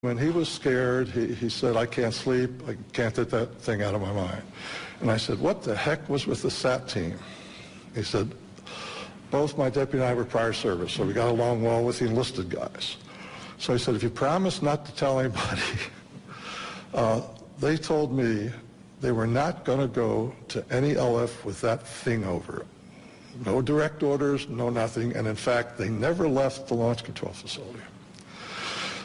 When he was scared, he said, I can't sleep, I can't get that thing out of my mind. And I said, what the heck was with the SAT team? He said, both my deputy and I were prior service, so we got along well with the enlisted guys. So I said, if you promise not to tell anybody, they told me they were not going to go to any LF with that thing over it. No direct orders, no nothing, and in fact, they never left the launch control facility.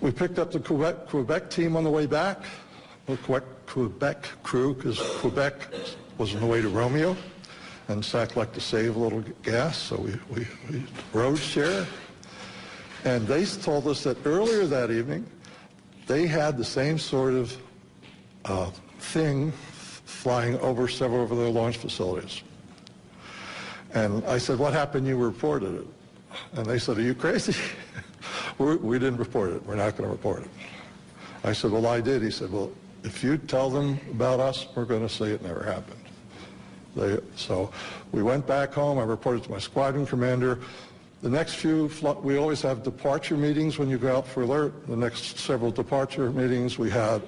We picked up the Quebec team on the way back, the Quebec crew, because Quebec was on the way to Romeo, and SAC liked to save a little gas, so we road share. And they told us that earlier that evening, they had the same sort of thing flying over several of their launch facilities. And I said, what happened? You reported it. And they said, are you crazy? We didn't report it. We're not going to report it. I said, well, I did. He said, well, if you tell them about us, we're going to say it never happened. So we went back home. I reported to my squadron commander. The next few, we always have departure meetings when you go out for alert. The next several departure meetings, we had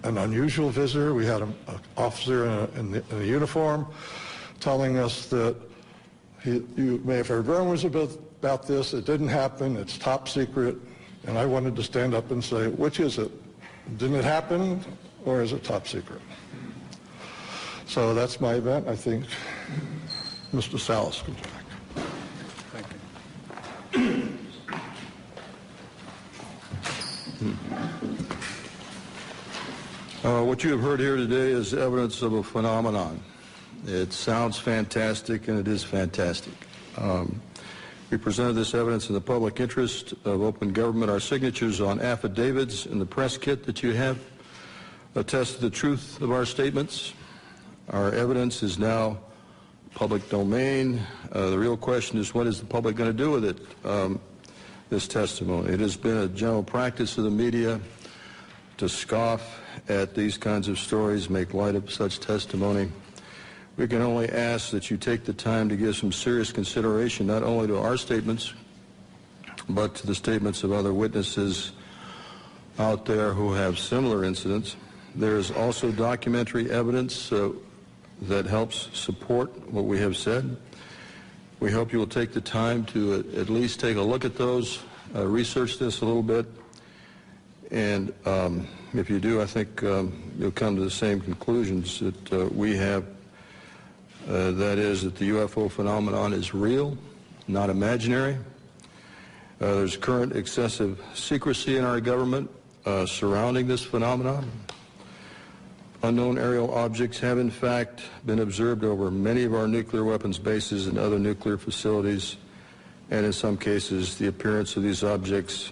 an unusual visitor. We had an officer in a uniform telling us that you may have heard rumors about this. It didn't happen. It's top secret. And I wanted to stand up and say, which is it? Didn't it happen, or is it top secret? So that's my event. I think Mr. Salas comes back. Thank you. What you have heard here today is evidence of a phenomenon. It sounds fantastic, and it is fantastic. We presented this evidence in the public interest of open government. Our signatures on affidavits in the press kit that you have attest to the truth of our statements. Our evidence is now public domain. The real question is, what is the public going to do with it, this testimony? It has been a general practice of the media to scoff at these kinds of stories, make light of such testimony. We can only ask that you take the time to give some serious consideration not only to our statements, but to the statements of other witnesses out there who have similar incidents. There is also documentary evidence that helps support what we have said. We hope you will take the time to at least take a look at those, research this a little bit, and if you do, I think you'll come to the same conclusions that we have. That is that the UFO phenomenon is real, not imaginary. There's current excessive secrecy in our government surrounding this phenomenon. Unknown aerial objects have in fact been observed over many of our nuclear weapons bases and other nuclear facilities, and in some cases the appearance of these objects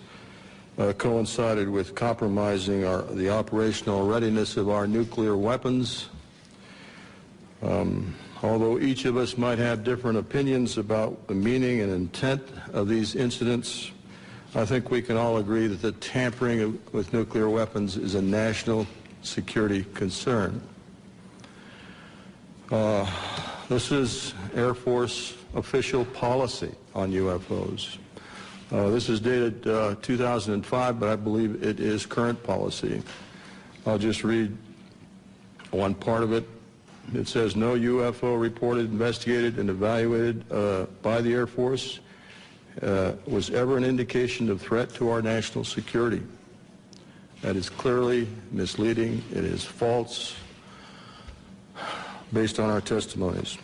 coincided with compromising the operational readiness of our nuclear weapons. Although each of us might have different opinions about the meaning and intent of these incidents, I think we can all agree that the tampering with nuclear weapons is a national security concern. This is Air Force official policy on UFOs. This is dated 2005, but I believe it is current policy. I'll just read one part of it. It says, no UFO reported, investigated, and evaluated by the Air Force was ever an indication of threat to our national security. That is clearly misleading. It is false based on our testimonies.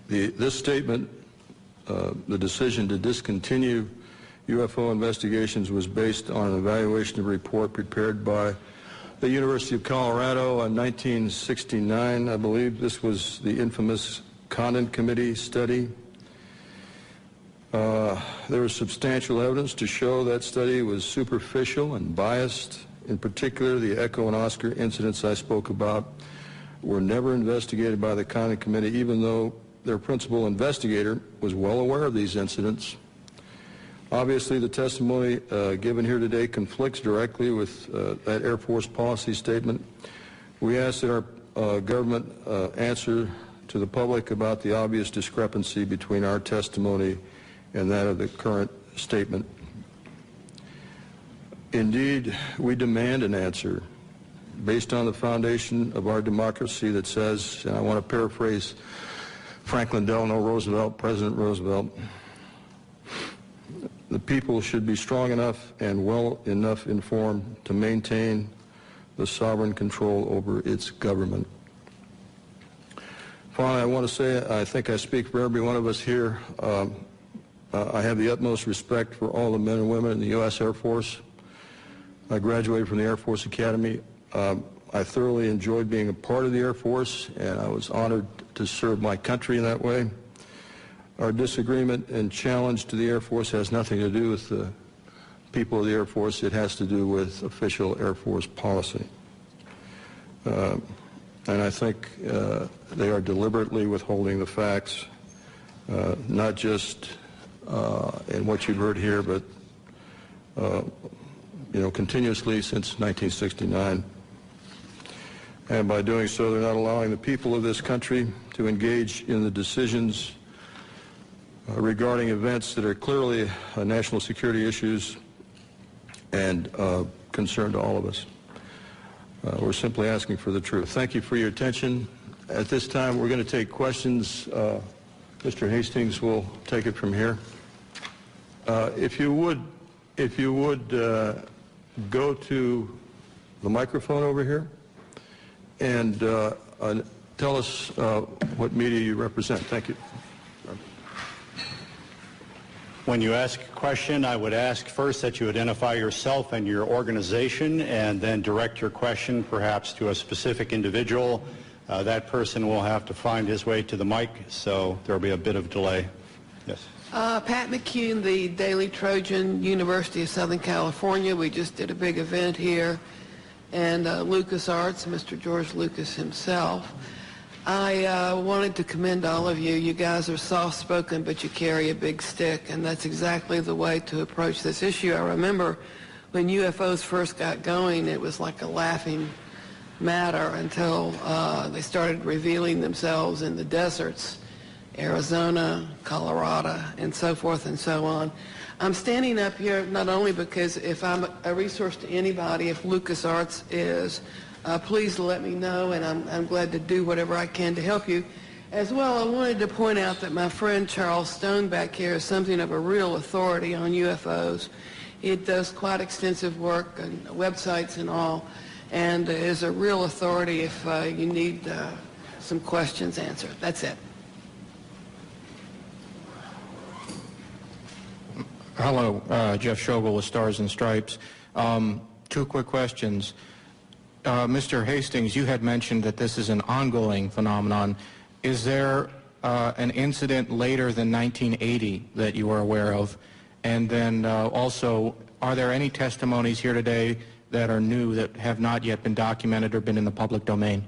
This statement, the decision to discontinue UFO investigations, was based on an evaluation of a report prepared by the University of Colorado in 1969. I believe this was the infamous Condon Committee study. There was substantial evidence to show that study was superficial and biased. In particular, the Echo and Oscar incidents I spoke about were never investigated by the Condon Committee, even though their principal investigator was well aware of these incidents. Obviously, the testimony given here today conflicts directly with that Air Force policy statement. We ask that our government answer to the public about the obvious discrepancy between our testimony and that of the current statement. Indeed, we demand an answer based on the foundation of our democracy that says, and I want to paraphrase Franklin Delano Roosevelt, President Roosevelt, the people should be strong enough and well enough informed to maintain the sovereign control over its government. Finally, I want to say, I think I speak for every one of us here, I have the utmost respect for all the men and women in the U.S. Air Force. I graduated from the Air Force Academy. I thoroughly enjoyed being a part of the Air Force, and I was honored to serve my country in that way. Our disagreement and challenge to the Air Force has nothing to do with the people of the Air Force. It has to do with official Air Force policy. And I think they are deliberately withholding the facts, not just in what you've heard here, but continuously since 1969. And by doing so, they're not allowing the people of this country to engage in the decisions regarding events that are clearly national security issues and concern to all of us. We're simply asking for the truth. Thank you for your attention. At this time, we're going to take questions. Mr. Hastings will take it from here. If you would go to the microphone over here and tell us what media you represent. Thank you. When you ask a question, I would ask first that you identify yourself and your organization, and then direct your question perhaps to a specific individual. That person will have to find his way to the mic, so there will be a bit of delay. Yes. Pat McCune, the Daily Trojan, University of Southern California. We just did a big event here, and LucasArts, Mr. George Lucas himself. I wanted to commend all of you. You guys are soft-spoken, but you carry a big stick, and that's exactly the way to approach this issue. I remember when UFOs first got going, it was like a laughing matter until they started revealing themselves in the deserts, Arizona, Colorado, and so forth and so on. I'm standing up here not only because if I'm a resource to anybody, if LucasArts is, please let me know, and I'm glad to do whatever I can to help you. As well, I wanted to point out that my friend Charles Stone back here is something of a real authority on UFOs. It does quite extensive work on websites and all, and is a real authority if you need some questions answered. That's it. Hello, Jeff Schogel with Stars and Stripes. Two quick questions. Mr. Hastings, you had mentioned that this is an ongoing phenomenon. Is there an incident later than 1980 that you are aware of? And then also, are there any testimonies here today that are new that have not yet been documented or been in the public domain?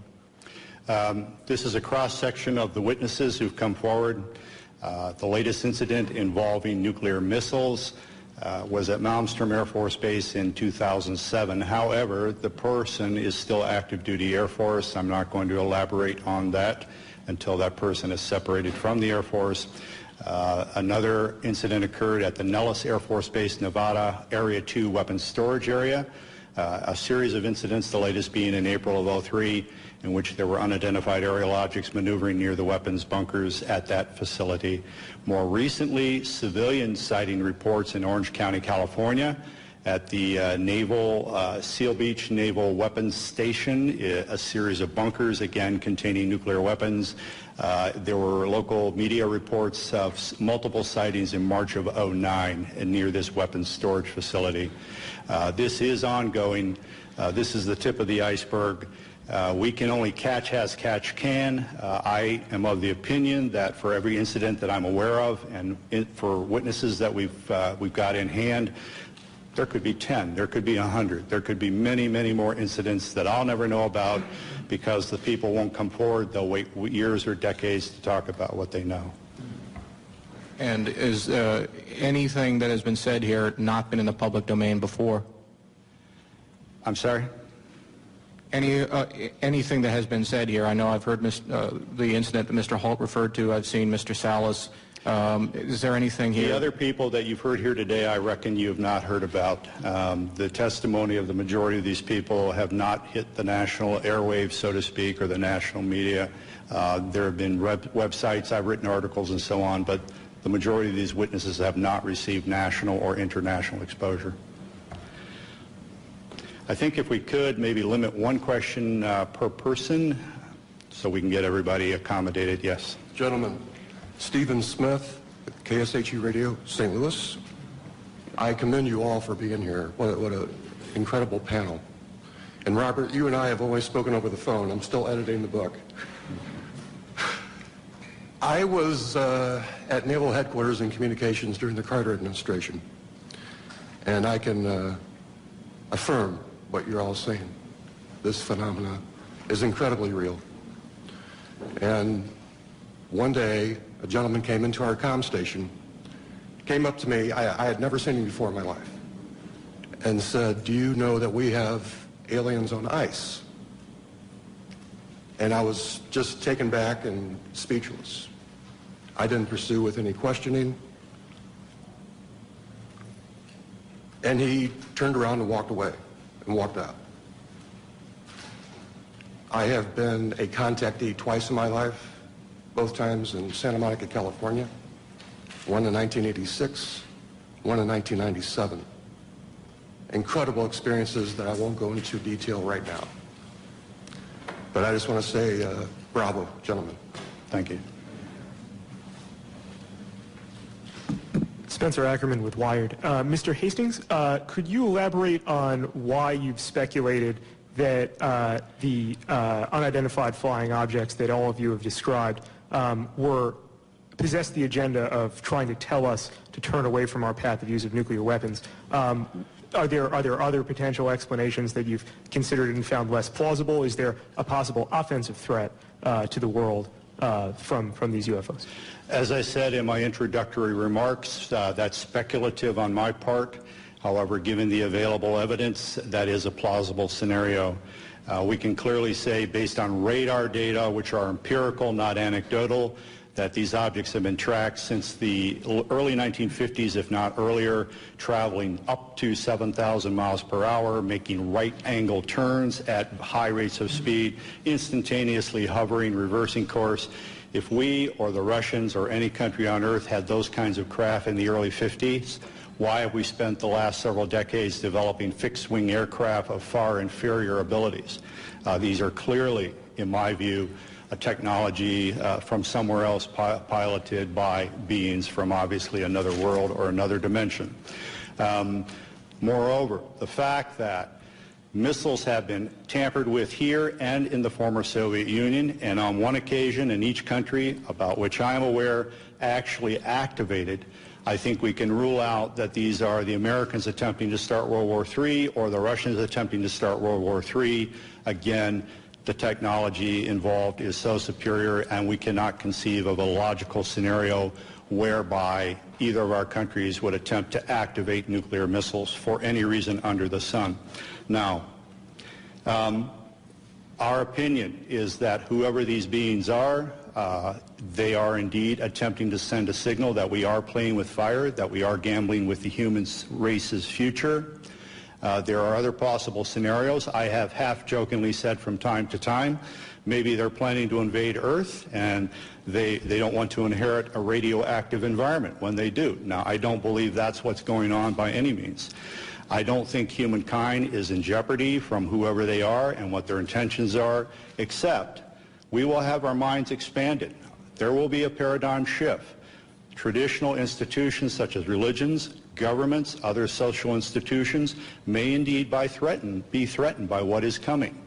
This is a cross-section of the witnesses who've come forward. The latest incident involving nuclear missiles was at Malmstrom Air Force Base in 2007. However, the person is still active duty Air Force. I'm not going to elaborate on that until that person is separated from the Air Force. Another incident occurred at the Nellis Air Force Base, Nevada, Area 2 weapons storage area. A series of incidents, the latest being in April of 2003, in which there were unidentified aerial objects maneuvering near the weapons bunkers at that facility. More recently, civilian sighting reports in Orange County, California, at the Seal Beach Naval Weapons Station, a series of bunkers, again, containing nuclear weapons. There were local media reports of multiple sightings in March of 2009 near this weapons storage facility. This is ongoing. This is the tip of the iceberg. We can only catch as catch can. I am of the opinion that for every incident that I'm aware of, and for witnesses that we've got in hand, there could be 10, there could be 100, there could be many, many more incidents that I'll never know about because the people won't come forward. They'll wait years or decades to talk about what they know. And is anything that has been said here not been in the public domain before? I'm sorry? Anything that has been said here, I know I've heard the incident that Mr. Holt referred to. I've seen Mr. Salas Is there anything here? The other people that you've heard here today, I reckon you have not heard about. The testimony of the majority of these people have not hit the national airwaves, so to speak, or the national media. There have been websites, I've written articles and so on, but the majority of these witnesses have not received national or international exposure. I think if we could maybe limit one question per person so we can get everybody accommodated. Yes. Gentlemen, Stephen Smith, KSHE Radio, St. Louis. I commend you all for being here. What an incredible panel. And Robert, you and I have always spoken over the phone. I'm still editing the book. I was at Naval Headquarters in Communications during the Carter administration, and I can affirm what you're all saying. This phenomena is incredibly real. And one day, a gentleman came into our comm station, came up to me, I had never seen him before in my life, and said, "Do you know that we have aliens on ice?" And I was just taken back and speechless. I didn't pursue with any questioning. And he turned around and walked away and walked out. I have been a contactee twice in my life, both times in Santa Monica, California, one in 1986, one in 1997. Incredible experiences that I won't go into detail right now. But I just want to say, bravo, gentlemen. Thank you. Spencer Ackerman with Wired. Mr. Hastings, could you elaborate on why you've speculated that the unidentified flying objects that all of you have described possess the agenda of trying to tell us to turn away from our path of use of nuclear weapons? Are there other potential explanations that you've considered and found less plausible? Is there a possible offensive threat to the world from these UFOs? As I said in my introductory remarks, that's speculative on my part. However, given the available evidence, that is a plausible scenario. We can clearly say, based on radar data, which are empirical, not anecdotal, that these objects have been tracked since the early 1950s, if not earlier, traveling up to 7,000 miles per hour, making right-angle turns at high rates of speed, instantaneously hovering, reversing course. If we or the Russians or any country on Earth had those kinds of craft in the early 50s, why have we spent the last several decades developing fixed-wing aircraft of far inferior abilities? These are clearly, in my view, a technology from somewhere else piloted by beings from obviously another world or another dimension. Moreover, the fact that missiles have been tampered with here and in the former Soviet Union, and on one occasion in each country, about which I am aware, actually activated. I think we can rule out that these are the Americans attempting to start World War III or the Russians attempting to start World War III. Again, the technology involved is so superior, and we cannot conceive of a logical scenario whereby either of our countries would attempt to activate nuclear missiles for any reason under the sun. Now, our opinion is that whoever these beings are, they are indeed attempting to send a signal that we are playing with fire, that we are gambling with the human race's future. There are other possible scenarios. I have half-jokingly said from time to time, maybe they're planning to invade Earth and they don't want to inherit a radioactive environment when they do. Now, I don't believe that's what's going on by any means. I don't think humankind is in jeopardy from whoever they are and what their intentions are, except we will have our minds expanded. There will be a paradigm shift. Traditional institutions such as religions, governments, other social institutions may indeed be threatened by what is coming.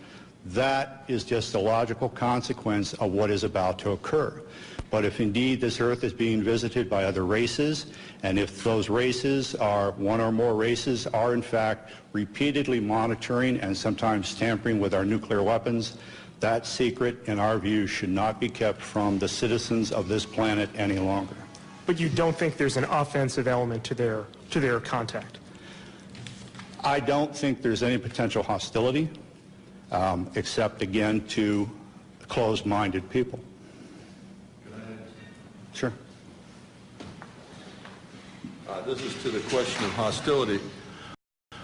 That is just a logical consequence of what is about to occur. But if indeed this Earth is being visited by other races, and if those races are, one or more races, are in fact repeatedly monitoring and sometimes tampering with our nuclear weapons, that secret, in our view, should not be kept from the citizens of this planet any longer. But you don't think there's an offensive element to their contact? I don't think there's any potential hostility, except, again, to closed-minded people. Sure. This is to the question of hostility.